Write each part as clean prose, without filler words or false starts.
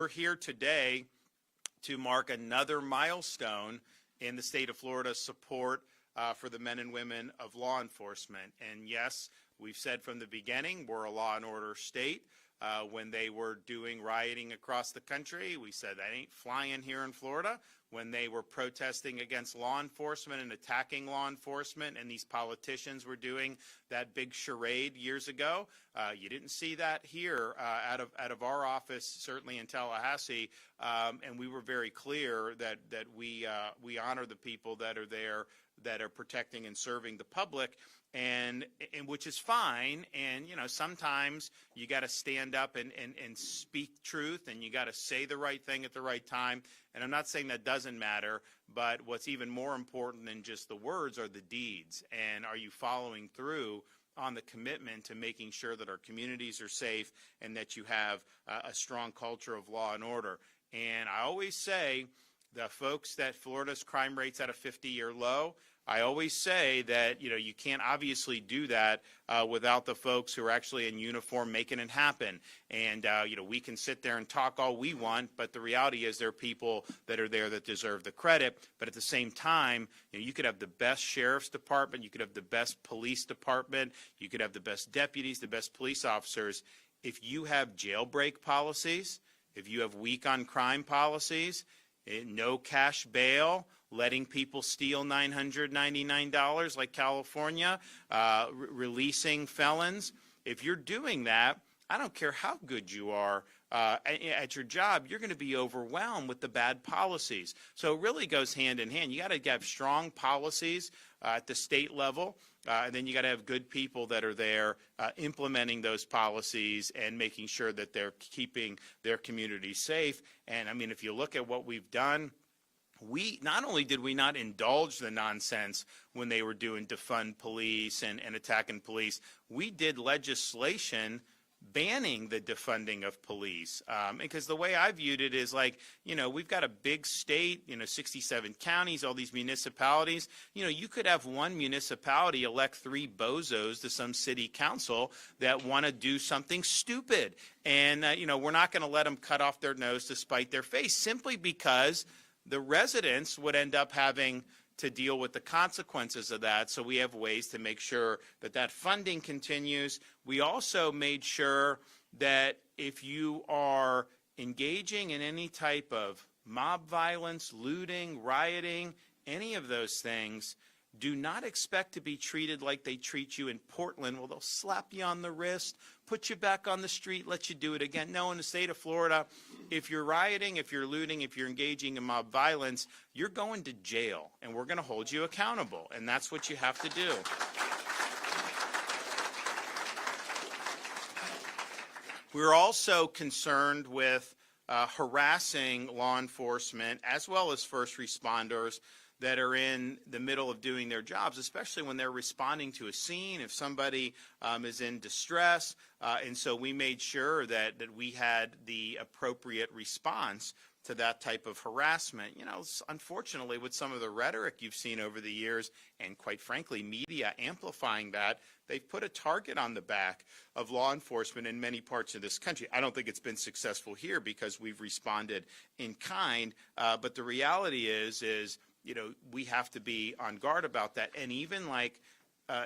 We're here today to mark another milestone in the state of Florida's support for the men and women of law enforcement. And yes, we've said from the beginning, we're a law and order state. When they were doing rioting across the country, we said that ain't flying here in Florida. When they were protesting against law enforcement and attacking law enforcement, and these politicians were doing that big charade years ago, you didn't see that here out of our office, certainly in Tallahassee. And we were very clear that we honor the people that are there, that are protecting and serving the public. And which is fine. And, you know, sometimes you got to stand up and speak truth, and you got to say the right thing at the right time. And I'm not saying that doesn't matter, but what's even more important than just the words are the deeds. And are you following through on the commitment to making sure that our communities are safe and that you have a strong culture of law and order? And I always say the folks that Florida's crime rate's at a 50-year low, I always say that, you know, you can't obviously do that without the folks who are actually in uniform making it happen. And, you know, we can sit there and talk all we want, but the reality is there are people that are there that deserve the credit. But at the same time, you know, you could have the best sheriff's department, you could have the best police department, you could have the best deputies, the best police officers. If you have jailbreak policies, if you have weak on crime policies, no cash bail, letting people steal $999 like California, releasing felons. If you're doing that, I don't care how good you are at your job, you're going to be overwhelmed with the bad policies. So it really goes hand in hand. You got to have strong policies at the state level, and then you got to have good people that are there implementing those policies and making sure that they're keeping their community safe. And I mean, if you look at what we've done, we not only did we not indulge the nonsense when they were doing defund police and attacking police, we did legislation banning the defunding of police. Because the way I viewed it is like, you know, we've got a big state, you know, 67 counties, all these municipalities. You know, you could have one municipality elect 3 bozos to some city council that want to do something stupid. And, you know, we're not going to let them cut off their nose to spite their face simply because the residents would end up having to deal with the consequences of that. So we have ways to make sure that that funding continues. We also made sure that if you are engaging in any type of mob violence, looting, rioting, any of those things, do not expect to be treated like they treat you in Portland. Well, they'll slap you on the wrist, put you back on the street, let you do it again. No, in the state of Florida, if you're rioting, if you're looting, if you're engaging in mob violence, you're going to jail, and we're going to hold you accountable, and that's what you have to do. We're also concerned with harassing law enforcement as well as first responders that are in the middle of doing their jobs, especially when they're responding to a scene, if somebody is in distress. And so we made sure that we had the appropriate response to that type of harassment. You know, unfortunately, with some of the rhetoric you've seen over the years, and quite frankly, media amplifying that, they've put a target on the back of law enforcement in many parts of this country. I don't think it's been successful here because we've responded in kind, but the reality is, you know, we have to be on guard about that. And even like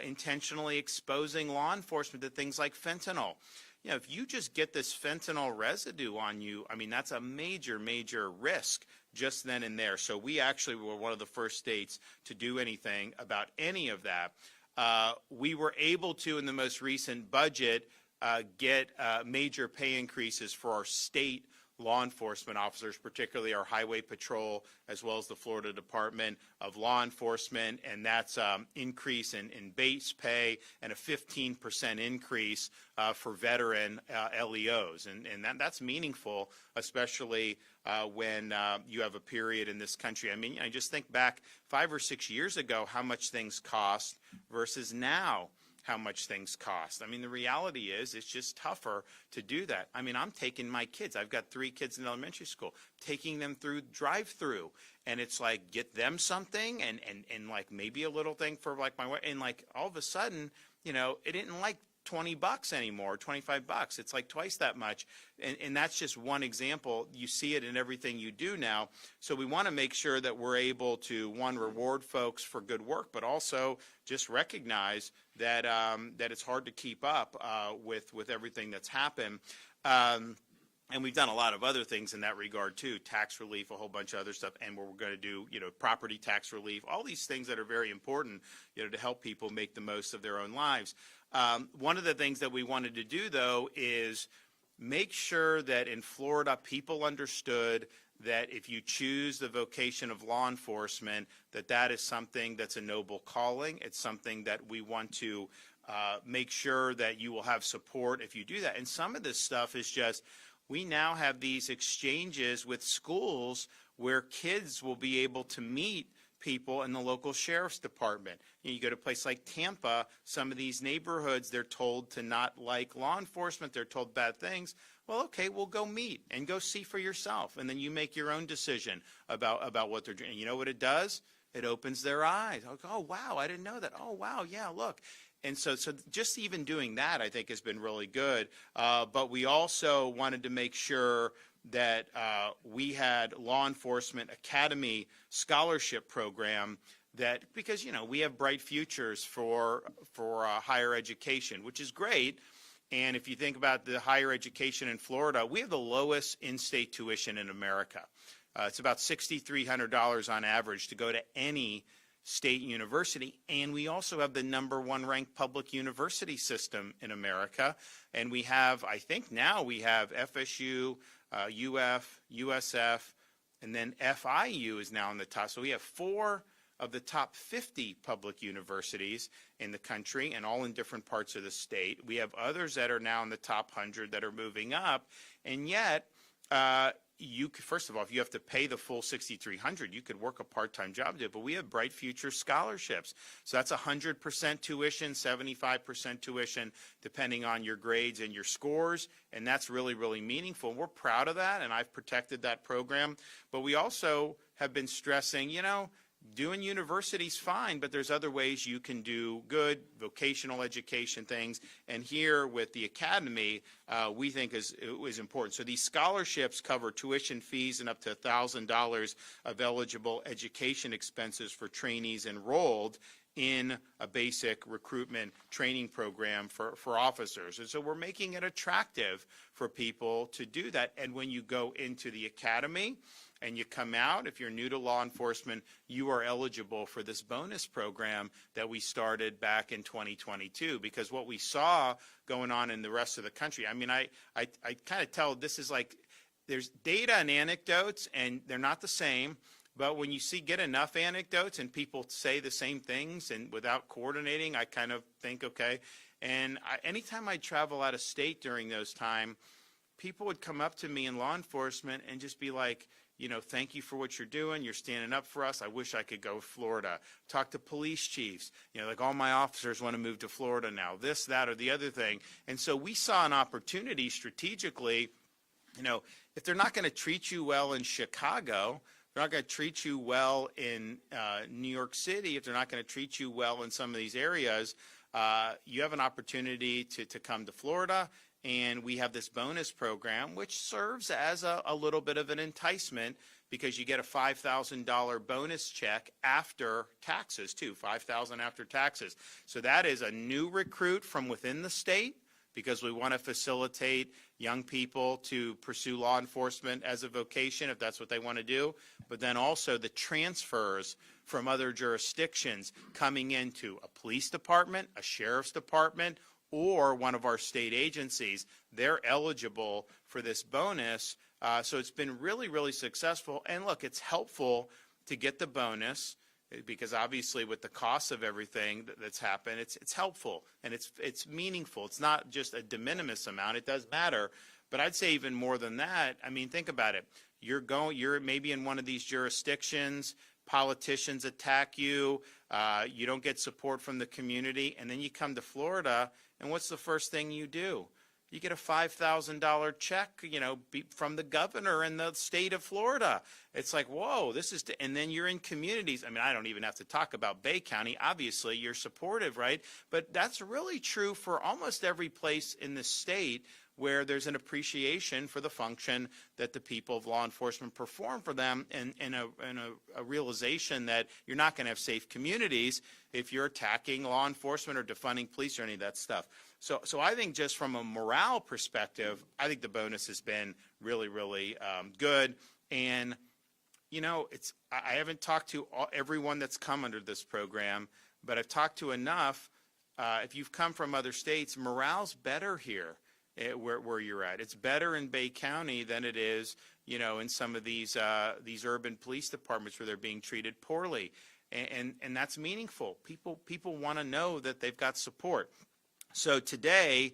intentionally exposing law enforcement to things like fentanyl. You know, if you just get this fentanyl residue on you, I mean, that's a major, major risk just then and there. So we actually were one of the first states to do anything about any of that. We were able to, in the most recent budget, get major pay increases for our state law enforcement officers, particularly our highway patrol, as well as the Florida Department of Law Enforcement, and that's increase in base pay and a 15% increase for veteran LEOs. And that's meaningful, especially when you have a period in this country. I mean, I just think back 5 or 6 years ago how much things cost versus now how much things cost. I mean, the reality is it's just tougher to do that. I mean, I'm taking my kids. I've got 3 kids in elementary school, taking them through drive-through. And it's like, get them something and like maybe a little thing for like my wife. And like all of a sudden, you know, it didn't like $20 anymore, $25. It's like twice that much. And that's just one example. You see it in everything you do now. So we want to make sure that we're able to, one, reward folks for good work, but also just recognize that that it's hard to keep up with everything that's happened. And we've done a lot of other things in that regard too, tax relief, a whole bunch of other stuff, and we're going to do, property tax relief, all these things that are very important, to help people make the most of their own lives. One of the things that we wanted to do, though, is make sure that in Florida people understood that if you choose the vocation of law enforcement, that is something that's a noble calling. It's something that we want to make sure that you will have support if you do that. And some of this stuff is just, we now have these exchanges with schools where kids will be able to meet people in the local sheriff's department. You go to a place like Tampa, some of these neighborhoods, they're told to not like law enforcement, they're told bad things. Well, okay, we'll go meet and go see for yourself, and then you make your own decision about what they're doing. And you know what it does? It opens their eyes. Oh, wow, I didn't know that. Oh, wow, yeah, look. And so just even doing that, I think, has been really good. But we also wanted to make sure that we had law enforcement academy scholarship program because, we have bright futures for higher education, which is great. And if you think about the higher education in Florida, we have the lowest in-state tuition in America. It's about $6,300 on average to go to any state university, and we also have the #1 ranked public university system in America. And we have, I think now we have FSU, UF, USF, and then FIU is now on the top. So we have 4 of the top 50 public universities in the country, and all in different parts of the state. We have others that are now in the top 100 that are moving up, and yet first of all, if you have to pay the full $6,300, you could work a part-time job to it. But we have Bright Future scholarships, so that's 100% tuition, 75% tuition, depending on your grades and your scores, and that's really, really meaningful. We're proud of that, and I've protected that program. But we also have been stressing, doing university's fine, but there's other ways you can do good vocational education things. And here with the academy, we think is important. So these scholarships cover tuition fees and up to $1,000 of eligible education expenses for trainees enrolled in a basic recruitment training program for officers. And so we're making it attractive for people to do that. And when you go into the academy and you come out, if you're new to law enforcement, you are eligible for this bonus program that we started back in 2022. Because what we saw going on in the rest of the country, I mean, I kind of tell this is like, there's data and anecdotes, and they're not the same. But when you get enough anecdotes and people say the same things and without coordinating, I kind of think, okay. And anytime I travel out of state during those times, people would come up to me in law enforcement and just be like, thank you for what you're doing. You're standing up for us. I wish I could go to Florida. Talk to police chiefs. Like all my officers want to move to Florida now. This, that, or the other thing. And so we saw an opportunity strategically, if they're not going to treat you well in Chicago, they're not going to treat you well in New York City, if they're not going to treat you well in some of these areas, you have an opportunity to come to Florida. And we have this bonus program, which serves as a little bit of an enticement, because you get a $5,000 bonus check after taxes, too, $5,000 after taxes. So that is a new recruit from within the state, because we want to facilitate young people to pursue law enforcement as a vocation, if that's what they want to do. But then also the transfers from other jurisdictions coming into a police department, a sheriff's department, or one of our state agencies, they're eligible for this bonus. So it's been really, really successful. And look, it's helpful to get the bonus, because obviously with the cost of everything that's happened, it's helpful and it's meaningful. It's not just a de minimis amount. It does matter. But I'd say even more than that. I mean, think about it. You're maybe in one of these jurisdictions, politicians attack you, you don't get support from the community, and then you come to Florida, and what's the first thing you do? you get a $5,000 check, from the governor in the state of Florida. It's like, whoa, and then you're in communities. I mean, I don't even have to talk about Bay County. Obviously, you're supportive, right? But that's really true for almost every place in the state where there's an appreciation for the function that the people of law enforcement perform for them, and a realization that you're not going to have safe communities if you're attacking law enforcement or defunding police or any of that stuff. So I think just from a morale perspective, I think the bonus has been really, really good. And, I haven't talked to everyone that's come under this program, but I've talked to enough. If you've come from other states, morale's better here. Where you're at. It's better in Bay County than it is, in some of these urban police departments where they're being treated poorly, and that's meaningful. People want to know that they've got support. So today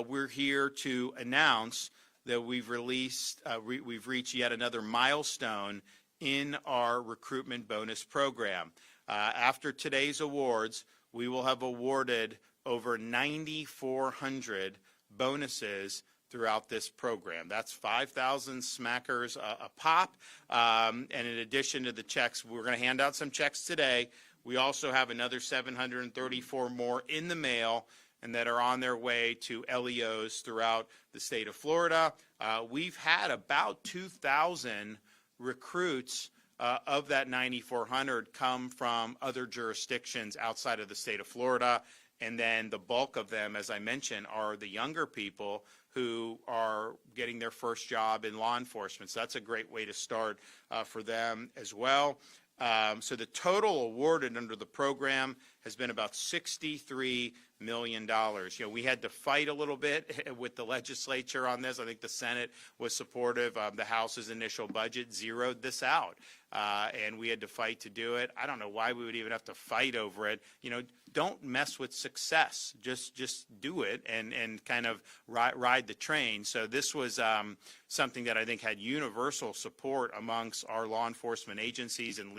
we're here to announce that we've reached yet another milestone in our recruitment bonus program. After today's awards, we will have awarded over 9,400 bonuses throughout this program. That's 5,000 smackers a pop. And in addition to the checks, we're going to hand out some checks today. We also have another 734 more in the mail and that are on their way to LEOs throughout the state of Florida. We've had about 2,000 recruits of that 9,400 come from other jurisdictions outside of the state of Florida. And then the bulk of them, as I mentioned, are the younger people who are getting their first job in law enforcement. So that's a great way to start for them as well. So the total awarded under the program has been about $63 million. We had to fight a little bit with the legislature on this. I think the Senate was supportive. The House's initial budget zeroed this out, and we had to fight to do it. I don't know why we would even have to fight over it. Don't mess with success. Just do it and kind of ride the train. So this was something that I think had universal support amongst our law enforcement agencies and